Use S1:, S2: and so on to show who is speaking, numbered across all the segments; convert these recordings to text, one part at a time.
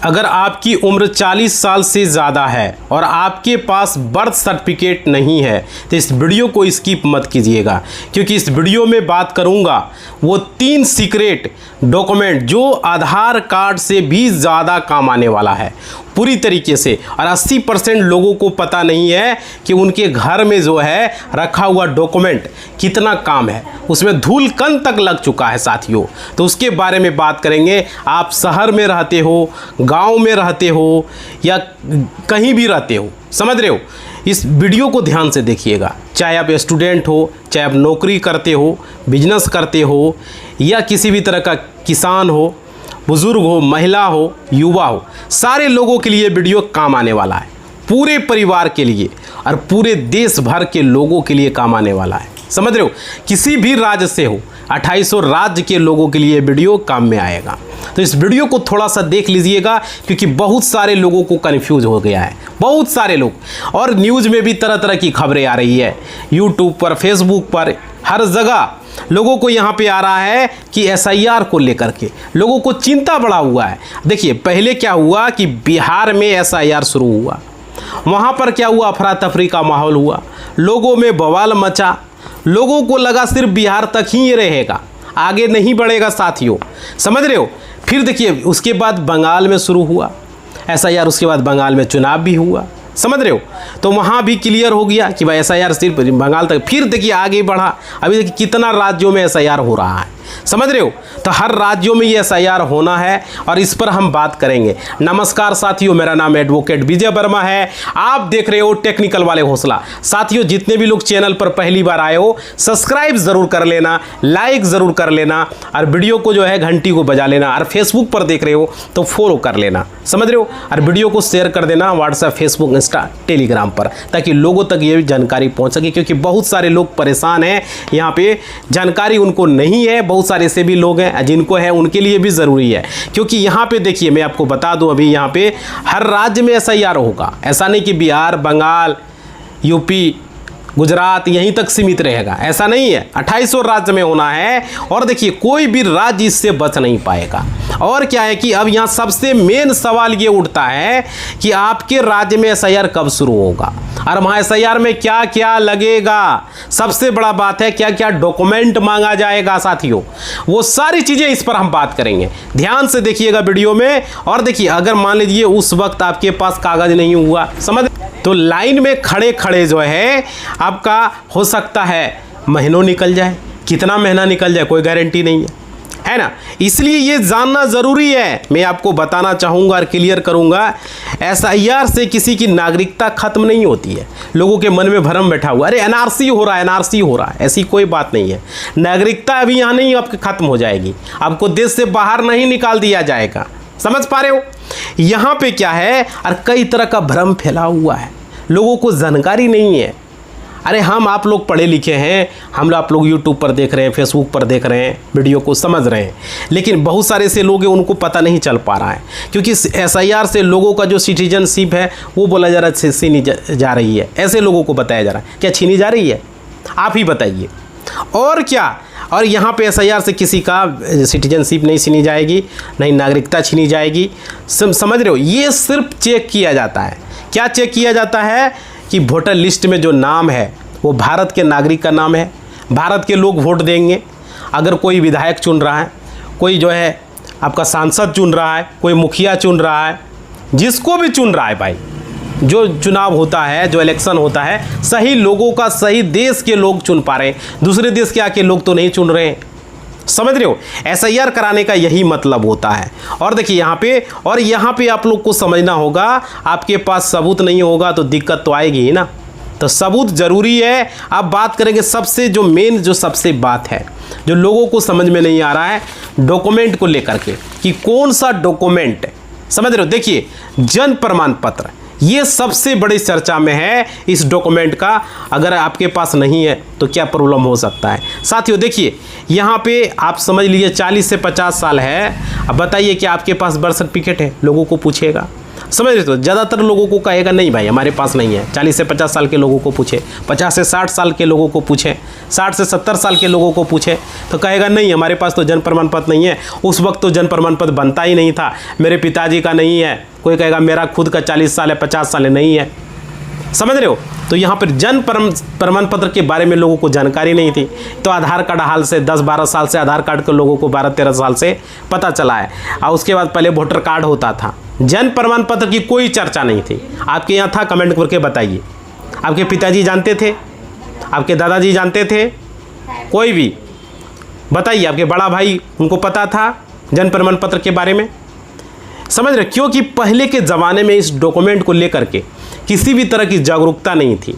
S1: अगर आपकी उम्र 40 साल से ज़्यादा है और आपके पास बर्थ सर्टिफिकेट नहीं है तो इस वीडियो को स्किप मत कीजिएगा, क्योंकि इस वीडियो में बात करूंगा वो 3 सीक्रेट डॉक्यूमेंट जो आधार कार्ड से भी ज़्यादा काम आने वाला है पूरी तरीके से। और 80% लोगों को पता नहीं है कि उनके घर में जो है रखा हुआ डॉक्यूमेंट कितना काम है, उसमें धूल कण तक लग चुका है साथियों। तो उसके बारे में बात करेंगे। आप शहर में रहते हो, गांव में रहते हो या कहीं भी रहते हो, समझ रहे हो, इस वीडियो को ध्यान से देखिएगा। चाहे आप स्टूडेंट हो, चाहे आप नौकरी करते हो, बिजनेस करते हो, या किसी भी तरह का किसान हो, बुजुर्ग हो, महिला हो, युवा हो, सारे लोगों के लिए वीडियो काम आने वाला है। पूरे परिवार के लिए और पूरे देश भर के लोगों के लिए काम आने वाला है, समझ रहे हो। किसी भी राज्य से हो, 2800 राज्य के लोगों के लिए वीडियो काम में आएगा। तो इस वीडियो को थोड़ा सा देख लीजिएगा, क्योंकि बहुत सारे लोगों को कन्फ्यूज हो गया है, बहुत सारे लोग। और न्यूज़ में भी तरह तरह की खबरें आ रही है, यूट्यूब पर, फेसबुक पर, हर जगह लोगों को यहाँ पे आ रहा है कि SIR को लेकर के लोगों को चिंता बढ़ा हुआ है। देखिए, पहले क्या हुआ कि बिहार में SIR शुरू हुआ, वहाँ पर क्या हुआ, अफरा तफरी का माहौल हुआ, लोगों में बवाल मचा, लोगों को लगा सिर्फ बिहार तक ही ये रहेगा, आगे नहीं बढ़ेगा साथियों, समझ रहे हो। फिर देखिए, उसके बाद बंगाल में शुरू हुआ SIR, उसके बाद बंगाल में चुनाव भी हुआ, समझ रहे हो। तो वहाँ भी क्लियर हो गया कि भाई SIR सिर्फ बंगाल तक। फिर देखिए आगे बढ़ा, अभी देखिए कितना राज्यों में SIR हो रहा है, समझ रहे हो। तो हर राज्यों में ये SIR होना है और इस पर हम बात करेंगे। नमस्कार साथियों, मेरा नाम एडवोकेट विजय वर्मा है, आप देख रहे हो टेक्निकल वाले हौसला। साथियों, जितने भी लोग चैनल पर पहली बार आए हो, सब्सक्राइब ज़रूर कर लेना, लाइक ज़रूर कर लेना, और वीडियो को जो है घंटी को बजा लेना। और फेसबुक पर देख रहे हो तो फॉलो कर लेना, समझ रहे हो। और वीडियो को शेयर कर देना व्हाट्सएप, फेसबुक, इंस्टा, टेलीग्राम पर, ताकि लोगों तक ये जानकारी पहुँच सके, क्योंकि बहुत सारे लोग परेशान हैं, यहाँ पे जानकारी उनको नहीं है। बहुत सारे ऐसे भी लोग हैं जिनको है, उनके लिए भी ज़रूरी है। क्योंकि यहाँ पे देखिए, मैं आपको बता दूं, अभी यहाँ पे हर राज्य में SIR होगा। ऐसा नहीं कि बिहार, बंगाल, यूपी, गुजरात यहीं तक सीमित रहेगा, ऐसा नहीं है। 2800 राज्य में होना है। और देखिए, कोई भी राज्य इससे बच नहीं पाएगा। और क्या है कि अब यहाँ सबसे मेन सवाल ये उठता है कि आपके राज्य में SIR कब शुरू होगा और वहाँ SIR में क्या क्या लगेगा। सबसे बड़ा बात है क्या क्या डॉक्यूमेंट मांगा जाएगा साथियों, वो सारी चीज़ें इस पर हम बात करेंगे। ध्यान से देखिएगा वीडियो में। और देखिए, अगर मान लीजिए उस वक्त आपके पास कागज़ नहीं हुआ, समझ, तो लाइन में खड़े खड़े जो है आपका हो सकता है महीनों निकल जाए, कितना महीना निकल जाए कोई गारंटी नहीं है ना। इसलिए ये जानना ज़रूरी है। मैं आपको बताना चाहूँगा और क्लियर करूँगा, SIR से किसी की नागरिकता खत्म नहीं होती है। लोगों के मन में भ्रम बैठा हुआ, अरे NRC हो रहा है, NRC हो रहा है, ऐसी कोई बात नहीं है। नागरिकता अभी यहाँ नहीं आपकी खत्म हो जाएगी, आपको देश से बाहर नहीं निकाल दिया जाएगा, समझ पा रहे हो। यहाँ पे क्या है, और कई तरह का भ्रम फैला हुआ है, लोगों को जानकारी नहीं है। अरे हम आप लोग पढ़े लिखे हैं, हम आप लोग यूट्यूब पर देख रहे हैं, फेसबुक पर देख रहे हैं, वीडियो को समझ रहे हैं, लेकिन बहुत सारे ऐसे लोग हैं उनको पता नहीं चल पा रहा है। क्योंकि SIR से लोगों का जो सिटीजनशिप है वो बोला जा रहा है छीनी जा रही है, ऐसे लोगों को बताया जा रहा है। क्या छीनी जा रही है, आप ही बताइए। और क्या, और यहाँ पे SIR से किसी का सिटीजनशिप नहीं छीनी जाएगी, नहीं नागरिकता छीनी जाएगी, समझ रहे हो। ये सिर्फ चेक किया जाता है। क्या चेक किया जाता है कि वोटर लिस्ट में जो नाम है वो भारत के नागरिक का नाम है, भारत के लोग वोट देंगे। अगर कोई विधायक चुन रहा है, कोई जो है आपका सांसद चुन रहा है, कोई मुखिया चुन रहा है, जिसको भी चुन रहा है भाई, जो चुनाव होता है, जो इलेक्शन होता है, सही लोगों का सही देश के लोग चुन पा रहे हैं, दूसरे देश के आके लोग तो नहीं चुन रहे हैं, समझ रहे हो। SIR कराने का यही मतलब होता है। और देखिए यहाँ पे आप लोग को समझना होगा, आपके पास सबूत नहीं होगा तो दिक्कत तो आएगी ही ना, तो सबूत ज़रूरी है। अब बात करेंगे सबसे जो मेन जो सबसे बात है, जो लोगों को समझ में नहीं आ रहा है, डॉक्यूमेंट को लेकर के, कि कौन सा डॉक्यूमेंट, समझ रहे हो। देखिए, जन्म प्रमाण पत्र ये सबसे बड़ी चर्चा में है। इस डॉक्यूमेंट का अगर आपके पास नहीं है तो क्या प्रॉब्लम हो सकता है साथियों। देखिए, यहाँ पे आप समझ लीजिए 40 से 50 साल है, अब बताइए कि आपके पास बर्थ सर्टिफिकेट है, लोगों को पूछेगा। समझ रहे? तो ज़्यादातर लोगों को कहेगा नहीं भाई हमारे पास नहीं है। 40 से 50 साल के लोगों को पूछे, 50 से 60 साल के लोगों को पूछे, 60 से 70 साल के लोगों को पूछे तो कहेगा नहीं हमारे पास तो जन्म प्रमाण पत्र नहीं है। उस वक्त तो जन्म प्रमाण पत्र बनता ही नहीं था, मेरे पिताजी का नहीं है, कोई कहेगा मेरा खुद का 40 साल है 50 साल है, नहीं है। समझ रहे हो? तो यहाँ पर जन्म प्रमाण पत्र के बारे में लोगों को जानकारी नहीं थी। तो आधार कार्ड हाल से 10-12 साल से आधार कार्ड के लोगों को 12-13 साल से पता चला है। और उसके बाद पहले वोटर कार्ड होता था, जन्म प्रमाण पत्र की कोई चर्चा नहीं थी। आपके यहाँ था? कमेंट करके बताइए। आपके पिताजी जानते थे? आपके दादाजी जानते थे? कोई भी बताइए। आपके बड़ा भाई उनको पता था जन्म प्रमाण पत्र के बारे में? समझ रहे? क्योंकि पहले के ज़माने में इस डॉक्यूमेंट को लेकर के किसी भी तरह की जागरूकता नहीं थी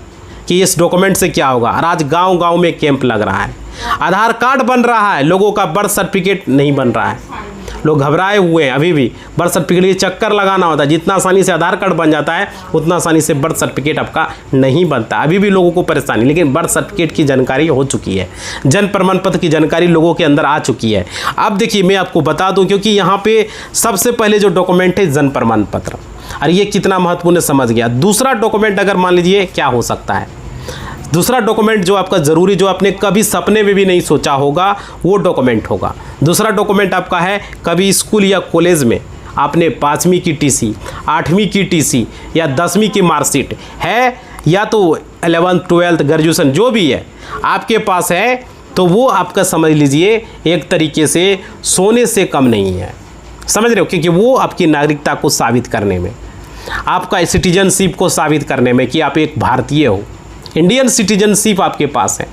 S1: कि इस डॉक्यूमेंट से क्या होगा। और आज गांव-गांव में कैंप लग रहा है, आधार कार्ड बन रहा है, लोगों का बर्थ सर्टिफिकेट नहीं बन रहा है। लोग घबराए हुए हैं अभी भी। बर्थ सर्टिफिकेट के चक्कर लगाना होता है। जितना आसानी से आधार कार्ड बन जाता है उतना आसानी से बर्थ सर्टिफिकेट आपका नहीं बनता। अभी भी लोगों को परेशानी, लेकिन बर्थ सर्टिफिकेट की जानकारी हो चुकी है, जन्म प्रमाण पत्र की जानकारी लोगों के अंदर आ चुकी है। अब देखिए मैं आपको बता दूं, क्योंकि यहाँ पे सबसे पहले जो डॉक्यूमेंट है जन्म प्रमाण पत्र, और ये कितना महत्वपूर्ण है समझ गया। दूसरा डॉक्यूमेंट अगर मान लीजिए क्या हो सकता है, दूसरा डॉक्यूमेंट जो आपका ज़रूरी, जो आपने कभी सपने में भी नहीं सोचा होगा वो डॉक्यूमेंट होगा। दूसरा डॉक्यूमेंट आपका है, कभी स्कूल या कॉलेज में आपने 5वीं की टीसी, 8वीं की टीसी या 10वीं की मार्कशीट है, या तो 11th 12th ग्रेजुएशन जो भी है आपके पास है, तो वो आपका समझ लीजिए एक तरीके से सोने से कम नहीं है। समझ रहे हो? क्योंकि वो आपकी नागरिकता को साबित करने में, आपका सिटीजनशिप को साबित करने में कि आप एक भारतीय हो, इंडियन सिटीजनशिप आपके पास है।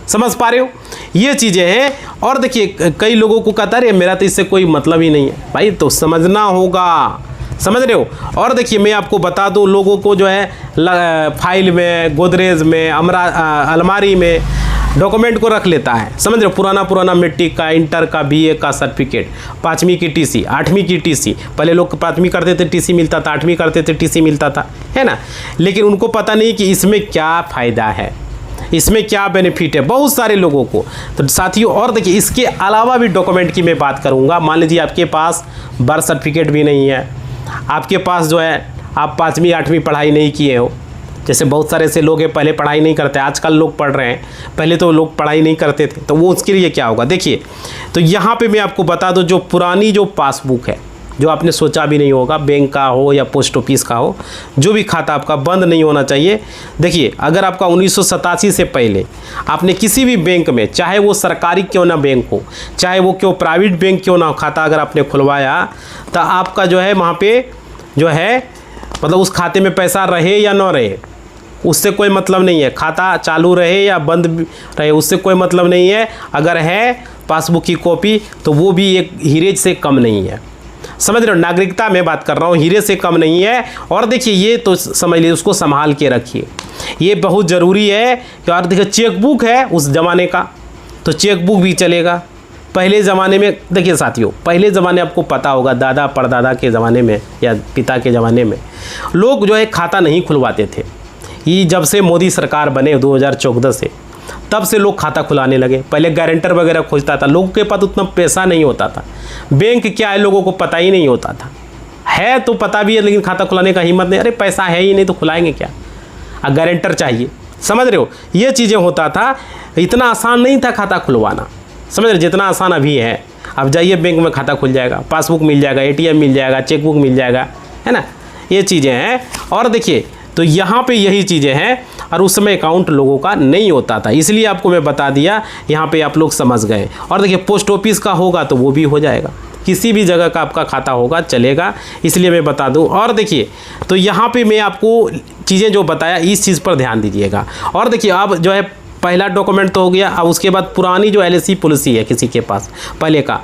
S1: समझ पा रहे हो? ये चीज़ें हैं। और देखिए कई लोगों को कहता है मेरा तो इससे कोई मतलब ही नहीं है। भाई तो समझना होगा, समझ रहे हो? और देखिए मैं आपको बता दूं, लोगों को जो है फाइल में, गोदरेज में, अलमारी में डॉक्यूमेंट को रख लेता है। समझ रहे हो? पुराना मैट्रिक का, इंटर का, बीए का सर्टिफिकेट, 5वीं की टीसी, 8वीं की टीसी। पहले लोग 5वीं करते थे टीसी मिलता था, 8वीं करते थे टीसी मिलता था, है ना? लेकिन उनको पता नहीं कि इसमें क्या फ़ायदा है, इसमें क्या बेनिफिट है बहुत सारे लोगों को। तो साथियों और देखिए इसके अलावा भी डॉक्यूमेंट की मैं बात करूँगा। मान लीजिए आपके पास बर्थ सर्टिफिकेट भी नहीं है, आपके पास जो है आप 5वीं 8वीं पढ़ाई नहीं किए हो। जैसे बहुत सारे ऐसे लोग हैं पहले पढ़ाई नहीं करते, आजकल लोग पढ़ रहे हैं, पहले तो लोग पढ़ाई नहीं करते थे, तो वो उसके लिए क्या होगा देखिए। तो यहाँ पे मैं आपको बता दूं, जो पुरानी जो पासबुक है, जो आपने सोचा भी नहीं होगा, बैंक का हो या पोस्ट ऑफिस का हो, जो भी खाता आपका बंद नहीं होना चाहिए। देखिए अगर आपका 1987 से पहले आपने किसी भी बैंक में, चाहे वो सरकारी क्यों ना बैंक हो, चाहे वो क्यों प्राइवेट बैंक क्यों ना हो, खाता अगर आपने खुलवाया, तो आपका जो है वहाँ पे जो है मतलब उस खाते में पैसा रहे या ना रहे उससे कोई मतलब नहीं है। खाता चालू रहे या बंद रहे उससे कोई मतलब नहीं है। अगर है पासबुक की कॉपी तो वो भी एक हीरे से कम नहीं है। समझ रहे हो? नागरिकता में बात कर रहा हूँ, हीरे से कम नहीं है। और देखिए ये तो समझ लीजिए, उसको संभाल के रखिए, ये बहुत ज़रूरी है। और देखिए चेकबुक है उस ज़माने का, तो चेकबुक भी चलेगा। पहले ज़माने में देखिए साथियों, पहले ज़माने आपको पता होगा, दादा परदादा के ज़माने में या पिता के ज़माने में लोग जो है खाता नहीं खुलवाते थे। ये जब से मोदी सरकार बने 2014 से, तब से लोग खाता खुलाने लगे। पहले गारंटर वगैरह खोजता था, लोगों के पास उतना पैसा नहीं होता था, बैंक क्या है लोगों को पता ही नहीं होता था, है तो पता भी है लेकिन खाता खुलाने का हिम्मत नहीं, अरे पैसा है ही नहीं तो खुलाएंगे क्या, गारंटर चाहिए। समझ रहे हो? ये चीज़ें होता था, इतना आसान नहीं था खाता खुलवाना। समझ रहे जितना आसान अभी है। अब जाइए बैंक में खाता खुल जाएगा, पासबुक मिल जाएगा, ATM मिल जाएगा, चेकबुक मिल जाएगा, है ना? ये चीज़ें हैं। और देखिए तो यहाँ पे यही चीज़ें हैं। और उस समय अकाउंट लोगों का नहीं होता था, इसलिए आपको मैं बता दिया, यहाँ पे आप लोग समझ गए। और देखिए पोस्ट ऑफिस का होगा तो वो भी हो जाएगा, किसी भी जगह का आपका खाता होगा चलेगा, इसलिए मैं बता दूं। और देखिए तो यहाँ पे मैं आपको चीज़ें जो बताया इस चीज़ पर ध्यान दीजिएगा। और देखिए अब जो है पहला डॉक्यूमेंट तो हो गया। अब उसके बाद पुरानी जो LIC पॉलिसी है किसी के पास, पहले का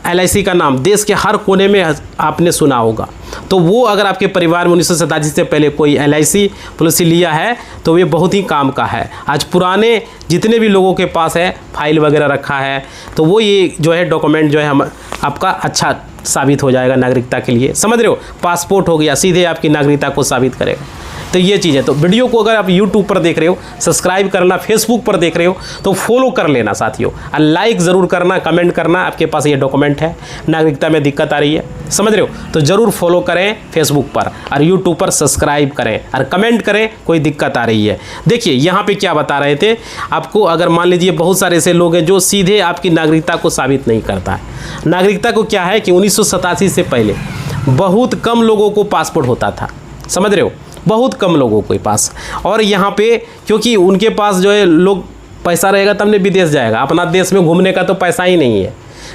S1: LIC का नाम देश के हर कोने में आपने सुना होगा, तो वो अगर आपके परिवार में 1987 से पहले कोई LIC पॉलिसी लिया है तो ये बहुत ही काम का है। आज पुराने जितने भी लोगों के पास है फाइल वगैरह रखा है, तो वो ये जो है डॉक्यूमेंट जो है हम आपका अच्छा साबित हो जाएगा नागरिकता के लिए। समझ रहे हो? पासपोर्ट हो गया, सीधे आपकी नागरिकता को साबित करेगा। तो ये चीज़ है। तो वीडियो को अगर आप यूट्यूब पर देख रहे हो सब्सक्राइब करना, फेसबुक पर देख रहे हो तो फॉलो कर लेना साथियों, और लाइक ज़रूर करना, कमेंट करना। आपके पास ये डॉक्यूमेंट है, नागरिकता में दिक्कत आ रही है, समझ रहे हो, तो ज़रूर फॉलो करें फेसबुक पर और यूट्यूब पर सब्सक्राइब करें और कमेंट करें कोई दिक्कत आ रही है। देखिए यहाँ पे क्या बता रहे थे आपको, अगर मान लीजिए बहुत सारे ऐसे लोग हैं जो सीधे आपकी नागरिकता को साबित नहीं करता है। नागरिकता को क्या है कि 1987 से पहले बहुत कम लोगों को पासपोर्ट होता था, समझ रहे हो, बहुत कम लोगों के पास। और यहाँ पे क्योंकि उनके पास जो है लोग पैसा रहेगा तब ने विदेश जाएगा, अपना देश में घूमने का तो पैसा ही नहीं है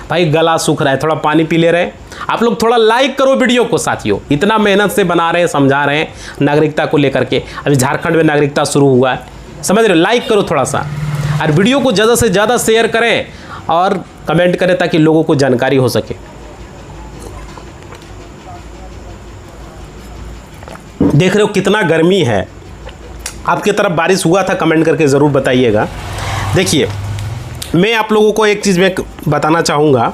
S1: भाई। गला सूख रहा है, थोड़ा पानी पी ले रहे हैं आप लोग। थोड़ा लाइक करो वीडियो को साथियों, इतना मेहनत से बना रहे हैं, समझा रहे हैं नागरिकता को लेकर के। अभी झारखंड में नागरिकता शुरू हुआ है, समझ रहे हो, लाइक करो थोड़ा सा, और वीडियो को ज़्यादा से ज़्यादा शेयर करें और कमेंट करें ताकि लोगों को जानकारी हो सके। देख रहे हो कितना गर्मी है, आपकी तरफ बारिश हुआ था, कमेंट करके ज़रूर बताइएगा। देखिए मैं आप लोगों को एक चीज़ में बताना चाहूँगा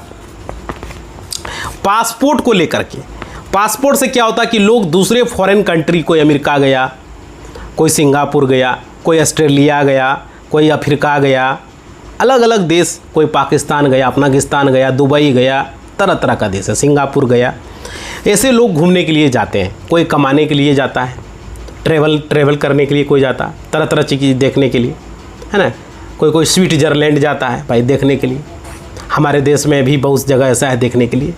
S1: पासपोर्ट को लेकर के। पासपोर्ट से क्या होता है कि लोग दूसरे फॉरेन कंट्री, कोई अमेरिका गया, कोई सिंगापुर गया, कोई ऑस्ट्रेलिया गया, कोई अफ्रीका गया, अलग अलग देश, कोई पाकिस्तान गया, अफगानिस्तान गया, दुबई गया, तरह तरह का देश है, सिंगापुर गया। ऐसे लोग घूमने के लिए जाते हैं, कोई कमाने के लिए जाता है, ट्रैवल करने के लिए कोई जाता है, तरह तरह की चीज़ देखने के लिए, है ना। कोई स्विट्ज़रलैंड जाता है भाई देखने के लिए। हमारे देश में भी बहुत जगह ऐसा है देखने के लिए।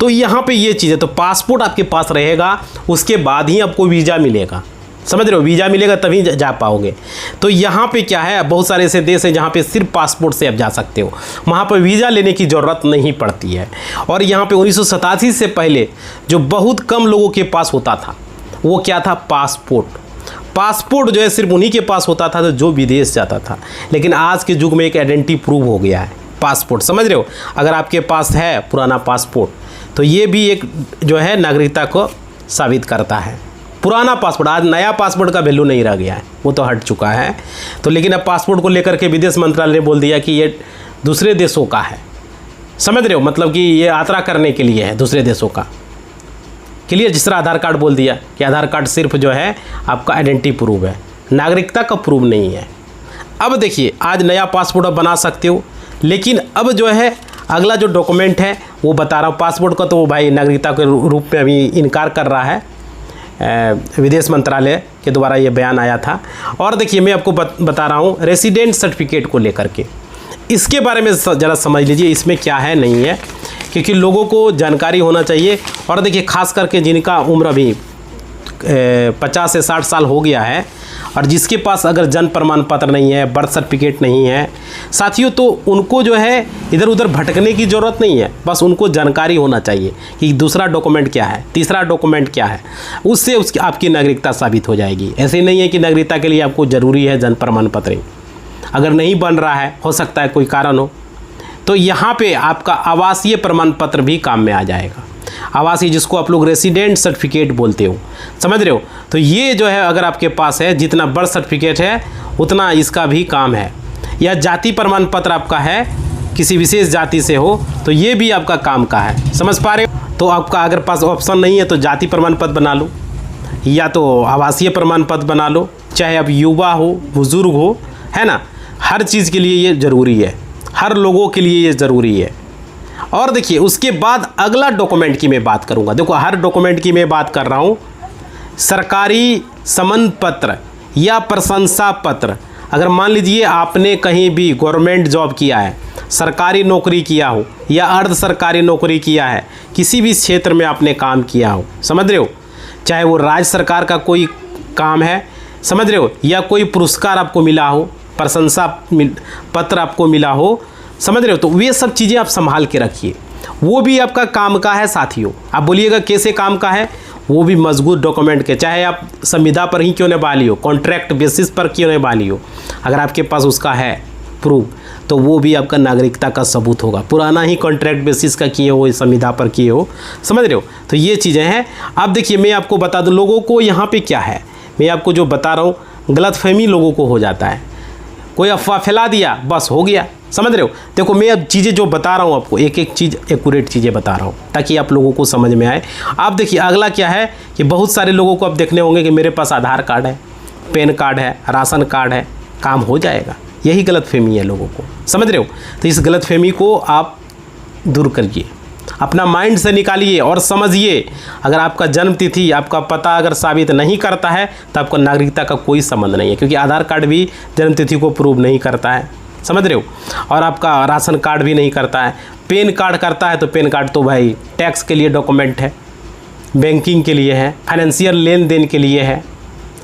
S1: तो यहाँ पे ये चीज़ है, तो पासपोर्ट आपके पास रहेगा, उसके बाद ही आपको वीज़ा मिलेगा, समझ रहे हो, वीज़ा मिलेगा तभी जा पाओगे। तो यहाँ पे क्या है, बहुत सारे ऐसे देश हैं जहाँ पे सिर्फ पासपोर्ट से आप जा सकते हो, वहाँ पर वीज़ा लेने की ज़रूरत नहीं पड़ती है। और यहाँ पे 1987 से पहले जो बहुत कम लोगों के पास होता था वो क्या था, पासपोर्ट। पासपोर्ट जो है सिर्फ उन्हीं के पास होता था जो विदेश जाता था। लेकिन आज के युग में एक आइडेंटिटी प्रूव हो गया है पासपोर्ट, समझ रहे हो। अगर आपके पास है पुराना पासपोर्ट तो ये भी एक जो है नागरिकता को साबित करता है। पुराना पासपोर्ट, आज नया पासपोर्ट का वैल्यू नहीं रह गया है, वो तो हट चुका है। तो लेकिन अब पासपोर्ट को लेकर के विदेश मंत्रालय ने बोल दिया कि ये दूसरे देशों का है, समझ रहे हो, मतलब कि ये यात्रा करने के लिए है दूसरे देशों का। क्लियर, जिस तरह आधार कार्ड बोल दिया कि आधार कार्ड सिर्फ जो है आपका आइडेंटिटी प्रूफ है, नागरिकता का प्रूफ नहीं है। अब देखिए आज नया पासपोर्ट आप बना सकते हो, लेकिन अब जो है अगला जो डॉक्यूमेंट है वो बता रहा हूँ। पासपोर्ट का तो वो भाई नागरिकता के रूप में अभी इनकार कर रहा है, विदेश मंत्रालय के द्वारा ये बयान आया था। और देखिए मैं आपको बता रहा हूँ रेसिडेंट सर्टिफिकेट को लेकर के, इसके बारे में ज़रा समझ लीजिए इसमें क्या है नहीं है, क्योंकि लोगों को जानकारी होना चाहिए। और देखिए खास करके जिनका उम्र अभी 50 से 60 साल हो गया है और जिसके पास अगर जन्म प्रमाण पत्र नहीं है, बर्थ सर्टिफिकेट नहीं है साथियों, तो उनको जो है इधर उधर भटकने की ज़रूरत नहीं है। बस उनको जानकारी होना चाहिए कि दूसरा डॉक्यूमेंट क्या है, तीसरा डॉक्यूमेंट क्या है, उससे उसकी आपकी नागरिकता साबित हो जाएगी। ऐसे नहीं है कि नागरिकता के लिए आपको ज़रूरी है जन्म प्रमाण पत्र, अगर नहीं बन रहा है, हो सकता है कोई कारण हो, तो यहाँ पे आपका आवासीय प्रमाण पत्र भी काम में आ जाएगा। आवासीय जिसको आप लोग रेसिडेंट सर्टिफिकेट बोलते हो, समझ रहे हो। तो ये जो है अगर आपके पास है, जितना बर्थ सर्टिफिकेट है उतना इसका भी काम है। या जाति प्रमाण पत्र आपका है, किसी विशेष जाति से हो तो ये भी आपका काम का है, समझ पा रहे हो। तो आपका अगर पास ऑप्शन नहीं है तो जाति प्रमाण पत्र बना लो या तो आवासीय प्रमाण पत्र बना लो, चाहे आप युवा हो बुज़ुर्ग हो, है ना। हर चीज़ के लिए ये ज़रूरी है, हर लोगों के लिए ये ज़रूरी है। और देखिए उसके बाद अगला डॉक्यूमेंट की मैं बात करूंगा। देखो हर डॉक्यूमेंट की मैं बात कर रहा हूं। सरकारी सम्मान पत्र या प्रशंसा पत्र, अगर मान लीजिए आपने कहीं भी गवर्नमेंट जॉब किया है, सरकारी नौकरी किया हो या अर्ध सरकारी नौकरी किया है, किसी भी क्षेत्र में आपने काम किया हो, समझ रहे हो, चाहे वो राज्य सरकार का कोई काम है, समझ रहे हो, या कोई पुरस्कार आपको मिला हो, प्रशंसा पत्र आपको मिला हो, समझ रहे हो, तो वे सब चीज़ें आप संभाल के रखिए। वो भी आपका काम का है साथियों। आप बोलिएगा कैसे काम का है, वो भी मजबूत डॉक्यूमेंट के, चाहे आप संविदा पर ही क्यों न बाली हो, कॉन्ट्रैक्ट बेसिस पर क्यों न बाली हो, अगर आपके पास उसका है प्रूफ तो वो भी आपका नागरिकता का सबूत होगा। पुराना ही कॉन्ट्रैक्ट बेसिस का किए हो, संविदा पर किए हो, समझ रहे हो। तो ये चीज़ें हैं। अब देखिए मैं आपको बता दूँ लोगों को यहाँ पर क्या है, मैं आपको जो बता रहा हूँ गलतफहमी लोगों को हो जाता है। कोई अफवाह फैला दिया, बस हो गया। समझ रहे हो? देखो मैं अब चीज़ें जो बता रहा हूँ आपको, एक एक चीज़ एक्यूरेट चीज़ें बता रहा हूँ ताकि आप लोगों को समझ में आए। आप देखिए अगला क्या है कि बहुत सारे लोगों को अब देखने होंगे कि मेरे पास आधार कार्ड है, पैन कार्ड है, राशन कार्ड है, काम हो जाएगा। यही गलतफहमी है लोगों को। समझ रहे हो? तो इस गलतफहमी को आप दूर करिए, अपना माइंड से निकालिए और समझिए। अगर आपका जन्म तिथि, आपका पता अगर साबित नहीं करता है तो आपको नागरिकता का कोई संबंध नहीं है, क्योंकि आधार कार्ड भी जन्म तिथि को प्रूव नहीं करता है। समझ रहे हो? और आपका राशन कार्ड भी नहीं करता है। पैन कार्ड करता है तो पैन कार्ड तो भाई टैक्स के लिए डॉक्यूमेंट है, बैंकिंग के लिए है, फाइनेंशियल लेन देन के लिए है।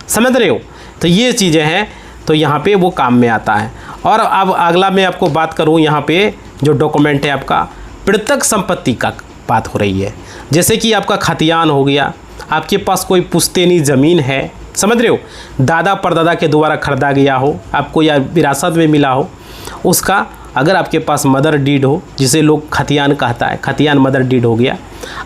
S1: समझ रहे हो? तो ये चीज़ें हैं, तो यहाँ पे वो काम में आता है। और अब अगला मैं आपको बात करूँ, यहाँ पे जो डॉक्यूमेंट है आपका पृथक संपत्ति का बात हो रही है। जैसे कि आपका खतियान हो गया, आपके पास कोई पुश्तैनी ज़मीन है, समझ रहे हो, दादा परदादा के द्वारा खरीदा गया हो आपको या विरासत में मिला हो, उसका अगर आपके पास मदर डीड हो, जिसे लोग खतियान कहता है, खतियान मदर डीड हो गया,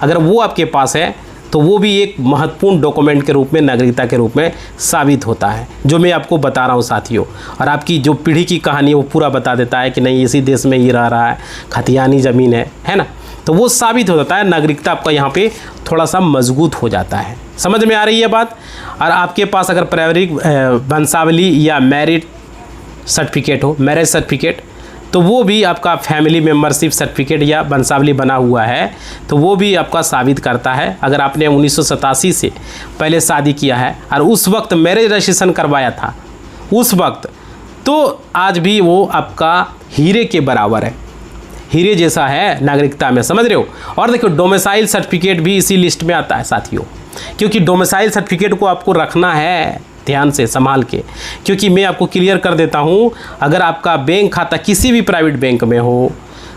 S1: अगर वो आपके पास है तो वो भी एक महत्वपूर्ण डॉक्यूमेंट के रूप में, नागरिकता के रूप में साबित होता है, जो मैं आपको बता रहा हूँ साथियों। और आपकी जो पीढ़ी की कहानी है वो पूरा बता देता है कि नहीं इसी देश में ही रह रहा है, खतियानी ज़मीन है ना। तो वो साबित हो जाता है, नागरिकता आपका यहाँ पे थोड़ा सा मजबूत हो जाता है। समझ में आ रही है बात? और आपके पास अगर पारिवारिक वंशावली या मैरिज सर्टिफिकेट हो, मैरिज सर्टिफिकेट, तो वो भी आपका फैमिली मेंबरशिप सर्टिफिकेट या वंशावली बना हुआ है, तो वो भी आपका साबित करता है। अगर आपने 1987 से पहले शादी किया है और उस वक्त मैरिज रजिस्ट्रेशन करवाया था उस वक्त, तो आज भी वो आपका हीरे के बराबर है, हीरे जैसा है नागरिकता में। समझ रहे हो? और देखो डोमिसाइल सर्टिफिकेट भी इसी लिस्ट में आता है साथियों, क्योंकि डोमिसाइल सर्टिफिकेट को आपको रखना है ध्यान से संभाल के। क्योंकि मैं आपको क्लियर कर देता हूँ, अगर आपका बैंक खाता किसी भी प्राइवेट बैंक में हो,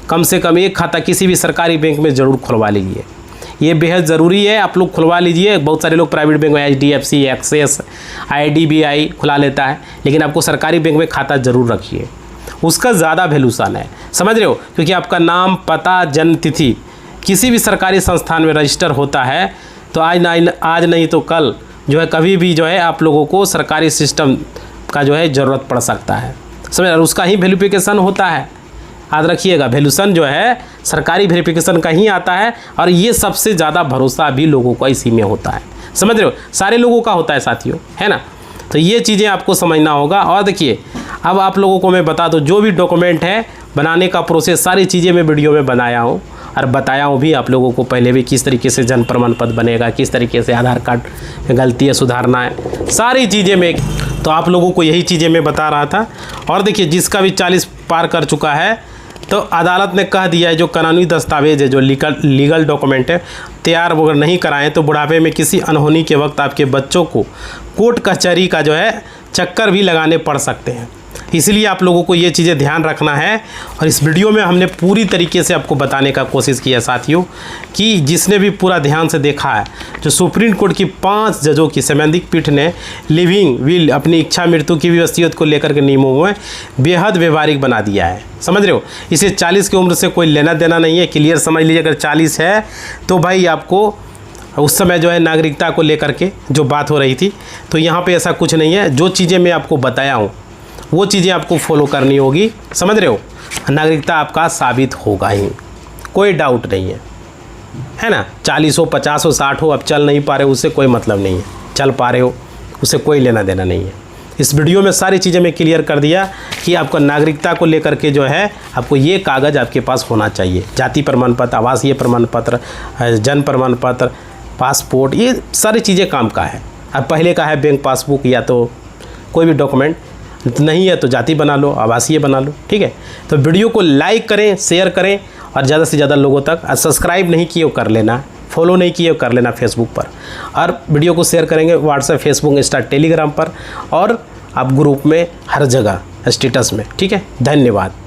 S1: कम से कम एक खाता किसी भी सरकारी बैंक में ज़रूर खुलवा लीजिए। ये बेहद ज़रूरी है, आप लोग खुलवा लीजिए। बहुत सारे लोग प्राइवेट बैंक में HDFC, एक्सेस, IDBI खुला लेता है, लेकिन आपको सरकारी बैंक में खाता ज़रूर रखिए, उसका ज़्यादा वैल्यूशन है। समझ रहे हो? क्योंकि आपका नाम, पता, जन्म तिथि किसी भी सरकारी संस्थान में रजिस्टर होता है, तो आज नहीं तो कल जो है कभी भी जो है आप लोगों को सरकारी सिस्टम का जो है ज़रूरत पड़ सकता है। समझ, और उसका ही वेरिफिकेशन होता है। याद रखिएगा, वैल्यूशन जो है सरकारी वेरिफिकेशन का ही आता है, और ये सबसे ज़्यादा भरोसा भी लोगों का इसी में होता है। समझ रहे हो? सारे लोगों का होता है साथियों, है ना। तो ये चीज़ें आपको समझना होगा। और देखिए अब आप लोगों को मैं बता दूँ, जो भी डॉक्यूमेंट है बनाने का प्रोसेस, सारी चीज़ें मैं वीडियो में बनाया हूँ और बताया हूँ भी आप लोगों को पहले भी, किस तरीके से जन्म प्रमाण पत्र बनेगा, किस तरीके से आधार कार्ड में गलती है सुधारना है, सारी चीज़ें मैं तो आप लोगों को यही चीज़ें मैं बता रहा था। और देखिए जिसका भी 40 पार कर चुका है, तो अदालत ने कह दिया है जो कानूनी दस्तावेज है, जो लीगल डॉक्यूमेंट है, तैयार अगर नहीं कराएं तो बुढ़ापे में किसी अनहोनी के वक्त आपके बच्चों को कोर्ट कचहरी का जो है चक्कर भी लगाने पड़ सकते हैं। इसलिए आप लोगों को ये चीज़ें ध्यान रखना है। और इस वीडियो में हमने पूरी तरीके से आपको बताने का कोशिश किया साथियों, कि जिसने भी पूरा ध्यान से देखा है, जो सुप्रीम कोर्ट की 5 जजों की संवैधानिक पीठ ने लिविंग विल, अपनी इच्छा मृत्यु की भी वसीयत को लेकर के नियमों में बेहद व्यवहारिक बना दिया है। समझ रहे हो? इसे 40 की उम्र से कोई लेना देना नहीं है, क्लियर समझ लीजिए। अगर 40 है तो भाई आपको उस समय जो है नागरिकता को लेकर के जो बात हो रही थी, तो यहाँ पे ऐसा कुछ नहीं है। जो चीज़ें मैं आपको बताया हूँ वो चीज़ें आपको फॉलो करनी होगी। समझ रहे हो? नागरिकता आपका साबित होगा ही, कोई डाउट नहीं है ना। 40 हो, 50 हो, 60 हो, अब चल नहीं पा रहे हो उससे कोई मतलब नहीं है, चल पा रहे हो उससे कोई लेना देना नहीं है। इस वीडियो में सारी चीज़ें मैं क्लियर कर दिया कि आपको नागरिकता को लेकर के जो है आपको ये कागज़ आपके पास होना चाहिए, जाति प्रमाण पत्र, आवासीय प्रमाण पत्र, जन्म प्रमाण पत्र, पासपोर्ट, ये सारी चीज़ें काम का है। अब पहले का है बैंक पासबुक या तो कोई भी डॉक्यूमेंट, नहीं है तो जाति बना लो, आवासीय बना लो, ठीक है। तो वीडियो को लाइक करें, शेयर करें और ज़्यादा से ज़्यादा लोगों तक, सब्सक्राइब नहीं किए कर लेना, फॉलो नहीं किए कर लेना फेसबुक पर, और वीडियो को शेयर करेंगे व्हाट्सएप, फेसबुक, इंस्टा, टेलीग्राम पर, और आप ग्रुप में हर जगह स्टेटस में, ठीक है। धन्यवाद।